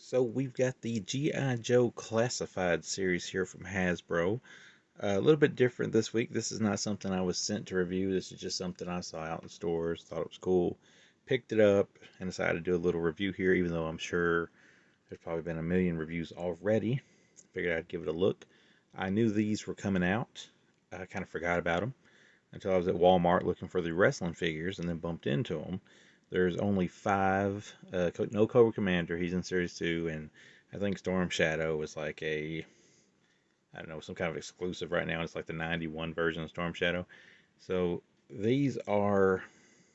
So we've got the G.I. Joe Classified series here from Hasbro. A little bit different this week. This is not something I was sent to review. This is just something I saw out in stores, thought it was cool, picked it up, and decided to do a little review here, even though I'm sure there's probably been a million reviews already. Figured I'd give it a look. I knew these were coming out. I kind of forgot about them until I was at Walmart looking for the wrestling figures and then bumped into them. There's only 5. No Cobra Commander. He's in Series 2. And I think Storm Shadow is like I don't know, some kind of exclusive right now. It's like the 91 version of Storm Shadow. So these are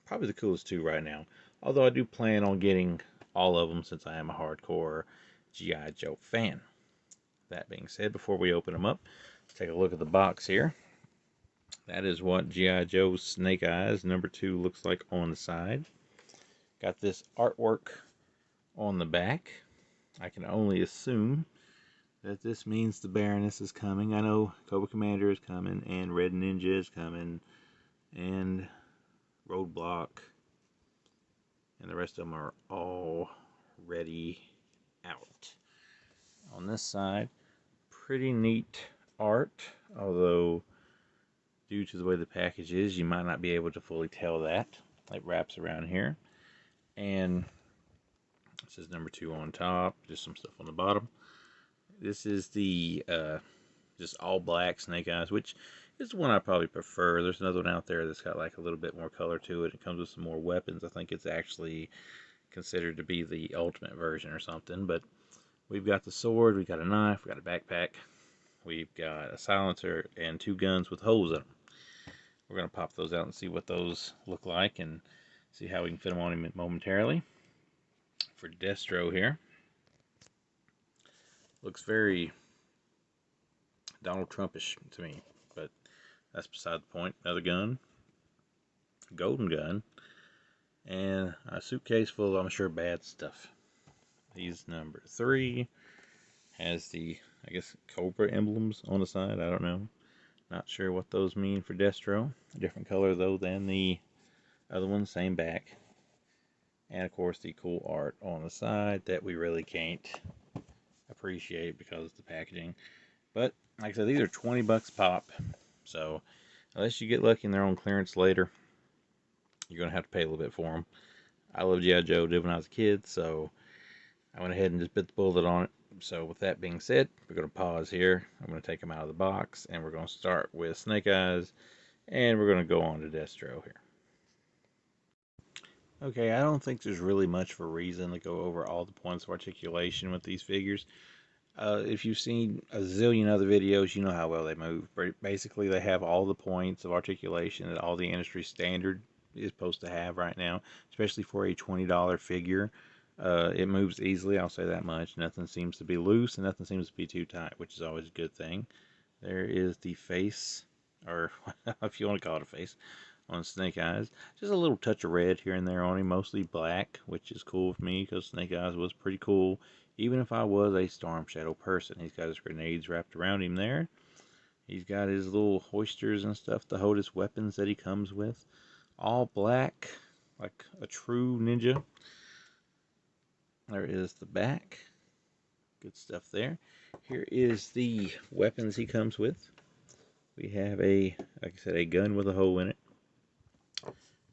probably the coolest 2 right now. Although I do plan on getting all of them since I am a hardcore G.I. Joe fan. That being said, before we open them up, let's take a look at the box here. That is what G.I. Joe's Snake Eyes #2 looks like on the side. Got this artwork on the back. I can only assume that this means the Baroness is coming. I know Cobra Commander is coming, and Red Ninja is coming, and Roadblock, and the rest of them are already out. On this side, pretty neat art, although due to the way the package is, you might not be able to fully tell that. It wraps around here. And it says #2 on top, just some stuff on the bottom. This is the just all black Snake Eyes, which is the one I probably prefer. There's another one out there that's got like a little bit more color to it. It comes with some more weapons. I think it's actually considered to be the ultimate version or something. But we've got the sword, we've got a knife, we've got a backpack, we've got a silencer, and 2 guns with holes in them. We're going to pop those out and see what those look like and see how we can fit them on him momentarily. For Destro here, looks very Donald Trumpish to me, but that's beside the point. Another gun, golden gun, and a suitcase full of, I'm sure, bad stuff. He's #3, has the, I guess, Cobra emblems on the side. I don't know. Not sure what those mean for Destro. A different color, though, than the other one. Same back. And, of course, the cool art on the side that we really can't appreciate because of the packaging. But, like I said, these are 20 bucks pop. So, unless you get lucky and they're on clearance later, you're going to have to pay a little bit for them. I love G.I. Joe, did when I was a kid, so I went ahead and just bit the bullet on it. So with that being said, we're going to pause here. I'm going to take them out of the box, and we're going to start with Snake Eyes, and we're going to go on to Destro here. Okay, I don't think there's really much of a reason to go over all the points of articulation with these figures. If you've seen a zillion other videos, you know how well they move. Basically, they have all the points of articulation that all the industry standard is supposed to have right now, especially for a $20 figure. It moves easily, I'll say that much. Nothing seems to be loose and nothing seems to be too tight, which is always a good thing. There is the face, or if you want to call it a face, on Snake Eyes. Just a little touch of red here and there on him, mostly black, which is cool with me because Snake Eyes was pretty cool. Even if I was a Storm Shadow person, he's got his grenades wrapped around him there. He's got his little hoisters and stuff to hold his weapons that he comes with. All black, like a true ninja. There is the back. Good stuff there. Here is the weapons he comes with. We have like I said, a gun with a hole in it.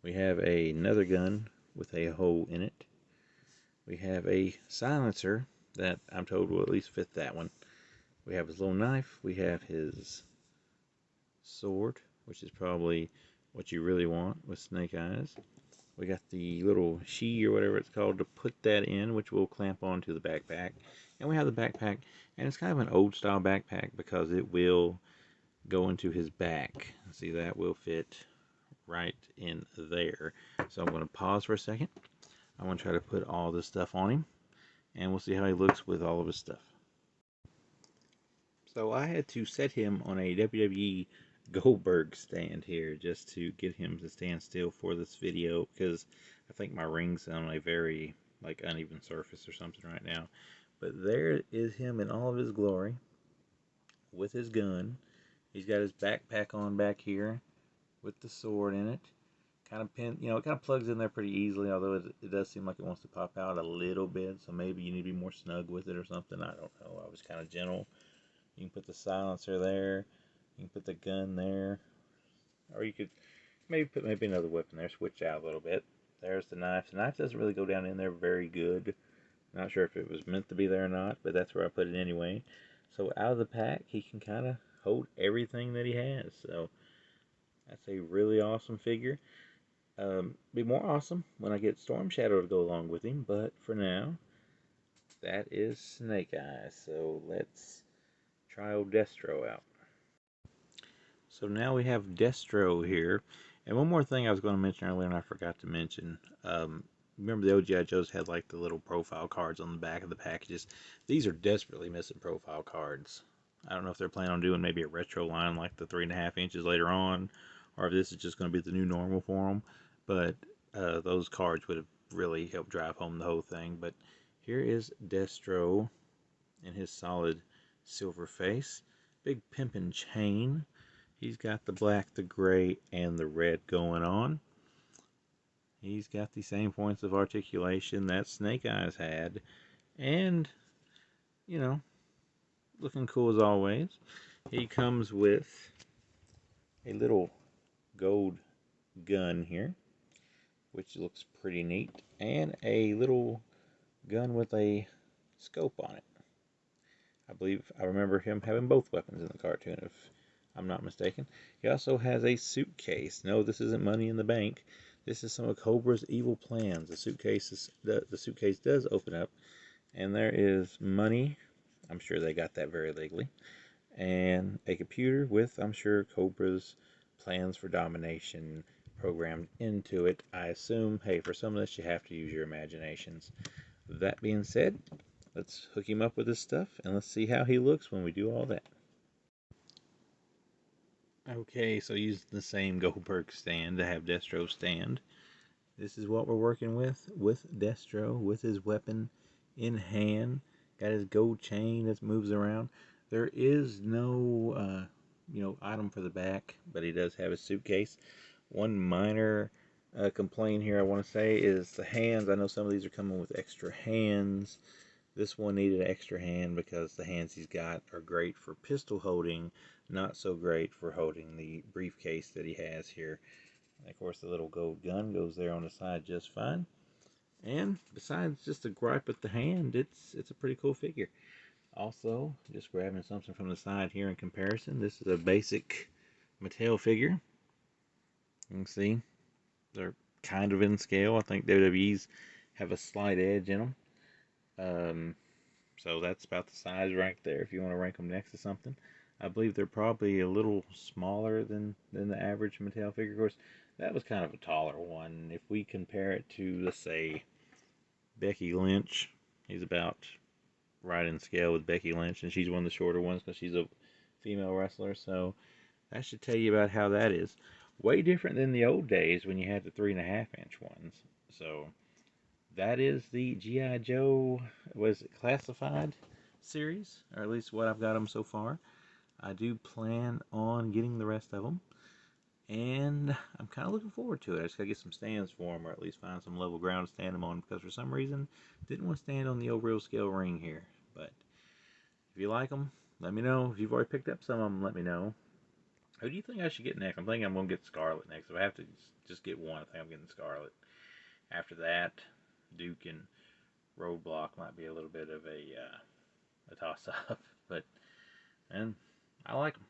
We have another gun with a hole in it. We have a silencer that I'm told will at least fit that one. We have his little knife. We have his sword, which is probably what you really want with Snake Eyes. We got the little she or whatever it's called to put that in, which will clamp onto the backpack. And we have the backpack, and it's kind of an old style backpack because it will go into his back. See, that will fit right in there. So I'm going to pause for a second. I want to try to put all this stuff on him, and we'll see how he looks with all of his stuff. So I had to set him on a WWE Goldberg stand here just to get him to stand still for this video because I think my ring's on a very like uneven surface or something right now. But there is him in all of his glory with his gun. He's got his backpack on back here with the sword in it. kind of pin, it kind of plugs in there pretty easily, although it does seem like it wants to pop out a little bit, so maybe you need to be more snug with it or something. I don't know. I was kind of gentle. You can put the silencer there. You can put the gun there. Or you could maybe put another weapon there, switch out a little bit. There's the knife. The knife doesn't really go down in there very good. Not sure if it was meant to be there or not, but that's where I put it anyway. So out of the pack, he can kind of hold everything that he has. So that's a really awesome figure. Be more awesome when I get Storm Shadow to go along with him, but for now, that is Snake Eyes. So let's try old Destro out. So now we have Destro here. And one more thing I was going to mention earlier and I forgot to mention. Remember the OGI Joes had like the little profile cards on the back of the packages. These are desperately missing profile cards. I don't know if they're planning on doing maybe a retro line like the 3.5 inches later on, or if this is just going to be the new normal for them. But those cards would have really helped drive home the whole thing. But here is Destro in his solid silver face. Big pimpin' chain. He's got the black, the gray, and the red going on. He's got the same points of articulation that Snake Eyes had. And, you know, looking cool as always. He comes with a little gold gun here, which looks pretty neat, and a little gun with a scope on it. I believe I remember him having both weapons in the cartoon, if I'm not mistaken. He also has a suitcase. No, this isn't money in the bank. This is some of Cobra's evil plans. The suitcase does open up, and there is money. I'm sure they got that very legally. And a computer with, I'm sure, Cobra's plans for domination programmed into it. I assume, hey, for some of this, you have to use your imaginations. That being said, let's hook him up with this stuff, and let's see how he looks when we do all that. Okay, so using the same Goldberg stand to have Destro stand. This is what we're working with Destro, with his weapon in hand. Got his gold chain that moves around. There is no, item for the back, but he does have a suitcase. One minor complaint here I want to say is the hands. I know some of these are coming with extra hands. This one needed an extra hand because the hands he's got are great for pistol holding, not so great for holding the briefcase that he has here. And of course, the little gold gun goes there on the side just fine. And besides just a gripe with the hand, it's a pretty cool figure. Also, just grabbing something from the side here in comparison, this is a basic Mattel figure. You can see they're kind of in scale. I think WWE's have a slight edge in them. So that's about the size right there if you want to rank them next to something. I believe they're probably a little smaller than the average Mattel figure. Of course, that was kind of a taller one. If we compare it to, let's say, Becky Lynch, he's about right in scale with Becky Lynch, and she's one of the shorter ones because she's a female wrestler. So that should tell you about how that is. Way different than the old days when you had the 3.5-inch ones. So that is the G.I. Joe, was it classified series, or at least what I've got them so far. I do plan on getting the rest of them, and I'm kind of looking forward to it. I just gotta get some stands for them, or at least find some level ground to stand them on, because for some reason, didn't want to stand on the old real scale ring here. But if you like them, let me know. If you've already picked up some of them, let me know. Who do you think I should get next? I'm thinking I'm going to get Scarlet next. If I have to just get one, I think I'm getting Scarlet. After that, Duke and Roadblock might be a little bit of a toss-up. But, and I like them.